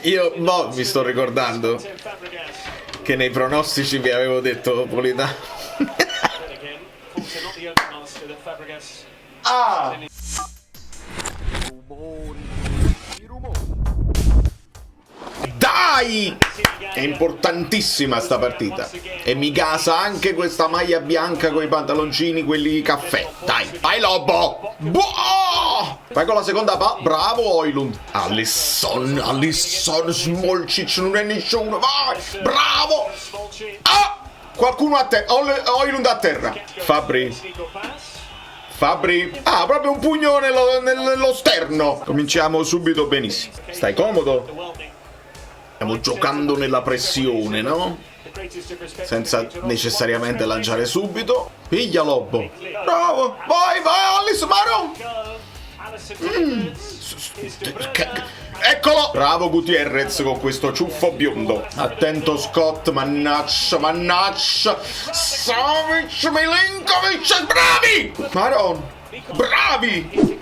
Io mi sto ricordando che nei pronostici vi avevo detto Politano. Ah! Dai! È importantissima sta partita. E mi gasa anche questa maglia bianca con i pantaloncini, quelli caffè. Dai, vai Lobo! Boh! Vai con la seconda bravo Højlund. Alisson, Smolcic, non è nessuno. Vai! Bravo! Ah! Qualcuno a terra. Højlund a terra. Fabri. Ah, proprio un pugno nello sterno. Cominciamo subito benissimo. Stai comodo? Stiamo giocando nella pressione, no? Senza necessariamente lanciare subito. Piglia Lobo. Bravo. Vai, Alisson, Maro. Eccolo. Bravo Gutierrez con questo ciuffo biondo. Attento Scott. Mannaccia. Savic, Milinkovic. Bravi. Maron. Bravi.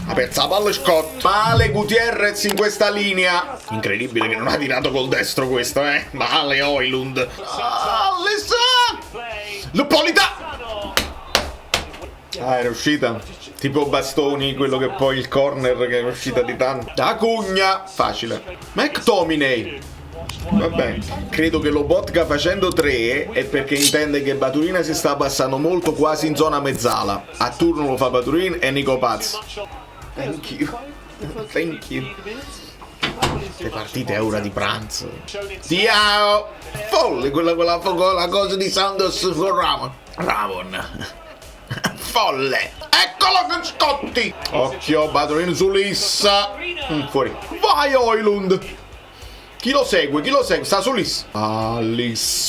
Ha perso la palla Scott. Male Gutierrez in questa linea. Incredibile che non ha tirato col destro questo, Male Højlund. Alisson. L'Politano. Era uscita tipo Bastoni, quello che poi il corner che è uscita di tanto. Acugna. Facile. McTominay. Vabbè, credo che Lobotka facendo 3 è perché intende che Baturina si sta passando molto, quasi in zona mezzala. A turno lo fa Baturin e Nico Paz. Thank you. Le partite è ora di pranzo. Ciao. Folle quella cosa di Santos con Ramon. Folle. Eccolo che scotti. Occhio, Baturin su Lissa. Fuori. Vai Højlund. Chi lo segue? Sta su Liss. Alisson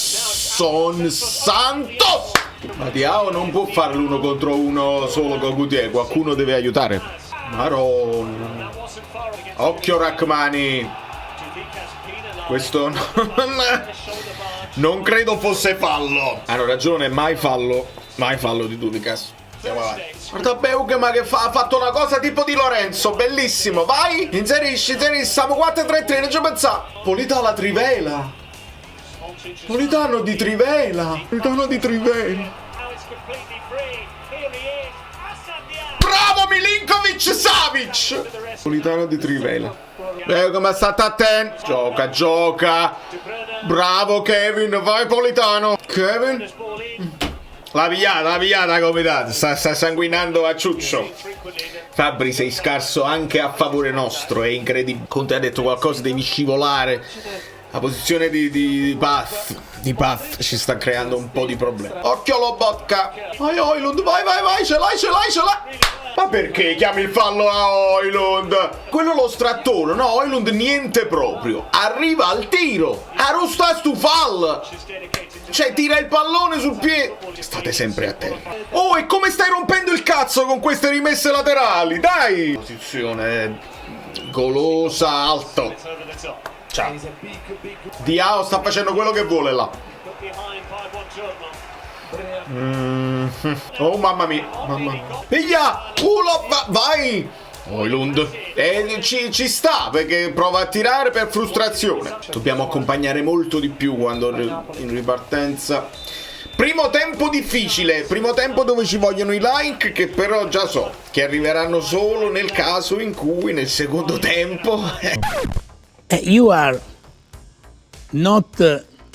Santos. Mattiao non può fare l'1 contro 1 solo con Gutiérrez. Qualcuno deve aiutare. Maron. Occhio Rachmani. Questo non credo fosse fallo. Hanno ragione, mai fallo di Dudikas. Andiamo avanti. Guarda Beugema che ha fatto una cosa tipo di Lorenzo. Bellissimo. Vai. Inserisci. Siamo 4-3-3. Non ci pensare. Politano Trivela. Politano di Trivela. Bravo Milinkovic Savic. Politano di Trivela. Beugema state attento. Gioca. Bravo Kevin. Vai Politano. Kevin. La pigliata comitato, sta sanguinando a ciuccio. Fabri, sei scarso anche a favore nostro, è incredibile. Conte ha detto qualcosa, devi scivolare. La posizione di Path ci sta creando un po' di problemi. Occhio Lobotka. Vai Højlund, vai, ce l'hai. Ma perché chiami il fallo a Højlund? Quello lo strattone, no, Højlund niente proprio. Arriva al tiro. Arrusta stu fall. Cioè, tira il pallone sul piede. State sempre a terra. Oh, e come stai rompendo il cazzo con queste rimesse laterali? Dai! Posizione golosa, alto. Ciao. Diao sta facendo quello che vuole là. Oh mamma mia. Piglia! Vai! Højlund. Ci sta perché prova a tirare per frustrazione. Dobbiamo accompagnare molto di più quando in ripartenza. Primo tempo difficile, primo tempo dove ci vogliono i like, che però già so che arriveranno solo nel caso in cui nel secondo tempo you are not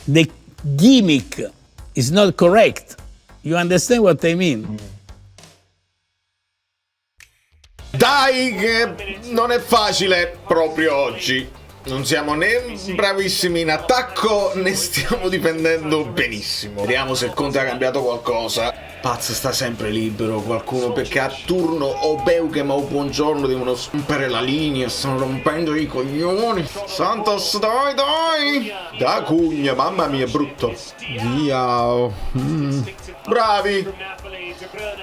the gimmick is not correct. You understand what I mean? Dai, che non è facile proprio oggi. Non siamo né bravissimi in attacco né stiamo difendendo benissimo. Vediamo se Conte ha cambiato qualcosa. Paz sta sempre libero, qualcuno, perché a turno o Beugema o Buongiorno devono rompere la linea, stanno rompendo i coglioni. Santos, dai! Da Cugna, mamma mia, brutto. Via. Bravi.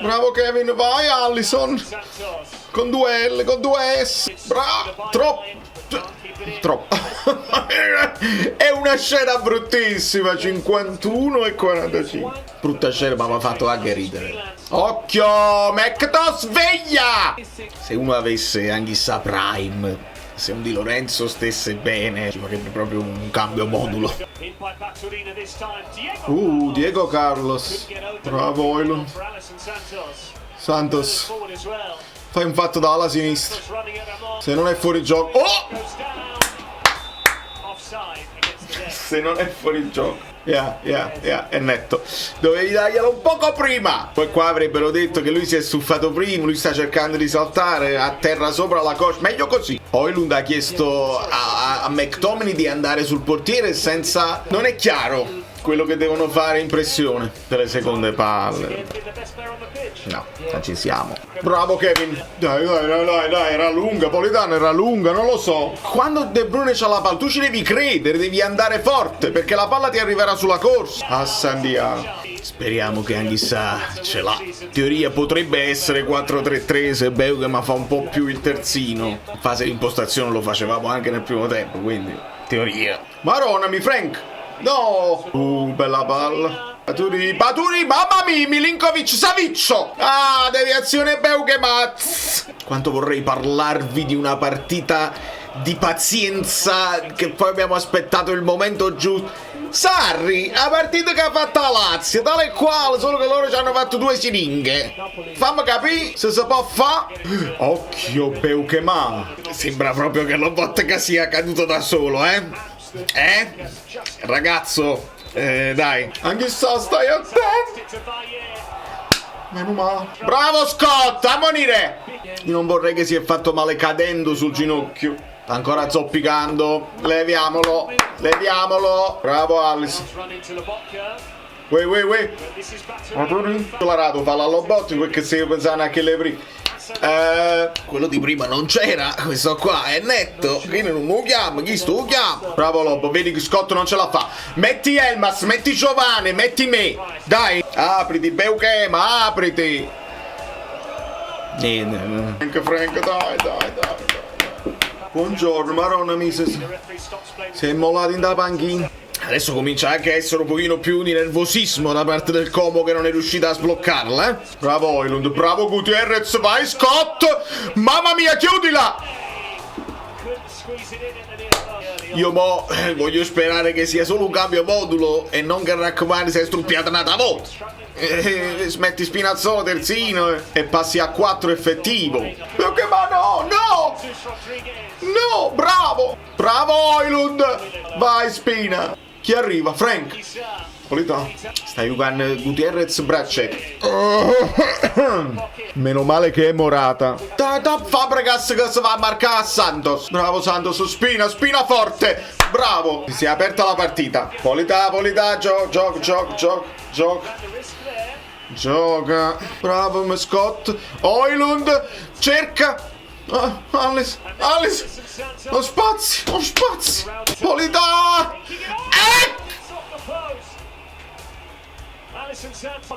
Bravo Kevin, vai Alisson. Con 2 L, con 2 S. Bravo. Troppo. È una scena bruttissima. 51 e 45. Brutta scena, ma mi ha fatto anche ridere. Occhio, McTo sveglia. Se uno avesse anche sa Prime Se un Di Lorenzo stesse bene, ci vorrebbe proprio un cambio modulo. Diego Carlos. Bravo Oilund. Santos. Fai un fatto da ala sinistra. Se non è fuori gioco. Oh! Se non è fuori gioco. È netto. Dovevi darglielo un poco prima. Poi qua avrebbero detto che lui si è stuffato prima. Lui sta cercando di saltare a terra sopra la coscia. Meglio così. Oilund ha chiesto a McTominay di andare sul portiere senza... Non è chiaro quello che devono fare in pressione delle seconde palle. No, non ci siamo. Bravo Kevin. Dai, era lunga. Politano era lunga, non lo so. Quando De Bruyne c'ha la palla, tu ci devi credere, devi andare forte, perché la palla ti arriverà sulla corsa. A San Diego. Speriamo che Anghissà ce l'ha. In teoria potrebbe essere 4-3-3 se Beugema fa un po' più il terzino. In fase di impostazione lo facevamo anche nel primo tempo, quindi teoria. Maronami, Frank. No! Bella palla. Paturi, mamma mia, Milinkovic Saviccio! Ah, deviazione Beugema. Quanto vorrei parlarvi di una partita di pazienza, che poi abbiamo aspettato il momento giusto. Sarri, la partita che ha fatto la Lazio, tale e quale, solo che loro ci hanno fatto 2 siringhe. Fammi capire se si può fare. Occhio Beugema. Sembra proprio che lo Bottega sia caduto da solo, eh? Ragazzo, dai. Anche se stai attento. Meno male. Bravo Scott, a morire. Io non vorrei che si è fatto male cadendo sul ginocchio. Sta ancora zoppicando. Leviamolo. Bravo Alice. Tolarato fa la Lobotti perché se io pensavo anche le prime. Quello di prima non c'era. Questo qua è netto. Quindi non lo chiamo. Chi sto chiamo? Bravo Lobo. Vedi che Scott non ce la fa. Metti Elmas, metti Giovane, metti me. Dai. Apriti Beugema, apriti. Niente. Frank, dai. Buongiorno, Maronna Mises. Si è immolato in da panchina. Adesso comincia anche a essere un pochino più di nervosismo da parte del Como che non è riuscita a sbloccarla, eh? Bravo Oilund, bravo Gutierrez, vai Scott! Mamma mia, chiudila! Io voglio sperare che sia solo un cambio modulo e non che Rachmani si è struppiata una volta. Smetti Spinazzola terzino e passi a 4 effettivo. Perché ma no, bravo Oilund, vai Spina. Chi arriva? Frank. Politano. Stai giocando Gutierrez braccetto. Meno male che è Morata. Da Fabregas che si va a marcare a Santos. Bravo Santos, Spina forte. Bravo. Si è aperta la partita. Polità, gioca. Bravo Scott. Oilund cerca. Alice. Lo spazio. Polità.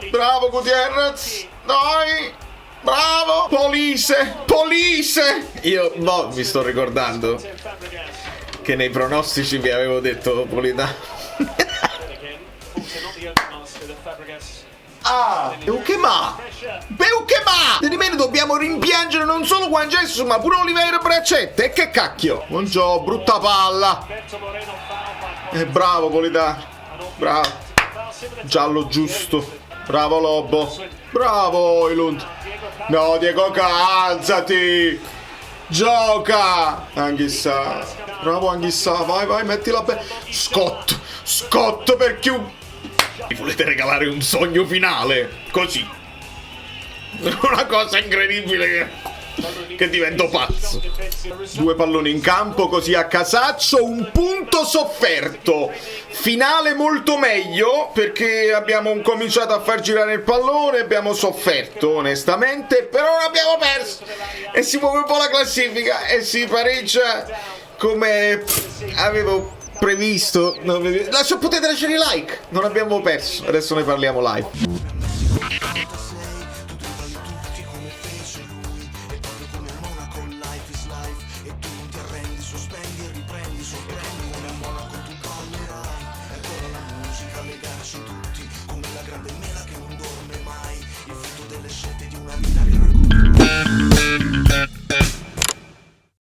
Bravo Gutierrez. Dai. Bravo. Polise. Io mi sto ricordando che nei pronostici vi avevo detto Polità. Beukema! Di meno dobbiamo rimpiangere non solo Juan Jesus ma pure Oliveira Braccette. E che cacchio! Buongiorno, brutta palla. Bravo Polità. Bravo. Giallo giusto. Bravo Lobo. Bravo Oilund. No, Diego, alzati. Gioca. Anghissà. Bravo Anghissà. Vai, mettila bene. Scott per chiudere. Mi volete regalare un sogno finale? Così. Una cosa incredibile che divento pazzo. 2 palloni in campo così a casaccio. Un punto sofferto. Finale molto meglio perché abbiamo cominciato a far girare il pallone. Abbiamo sofferto onestamente, però non abbiamo perso. E si muove un po' la classifica e si pareggia come avevo previsto. Potete lasciare i like. Non abbiamo perso. Adesso ne parliamo live.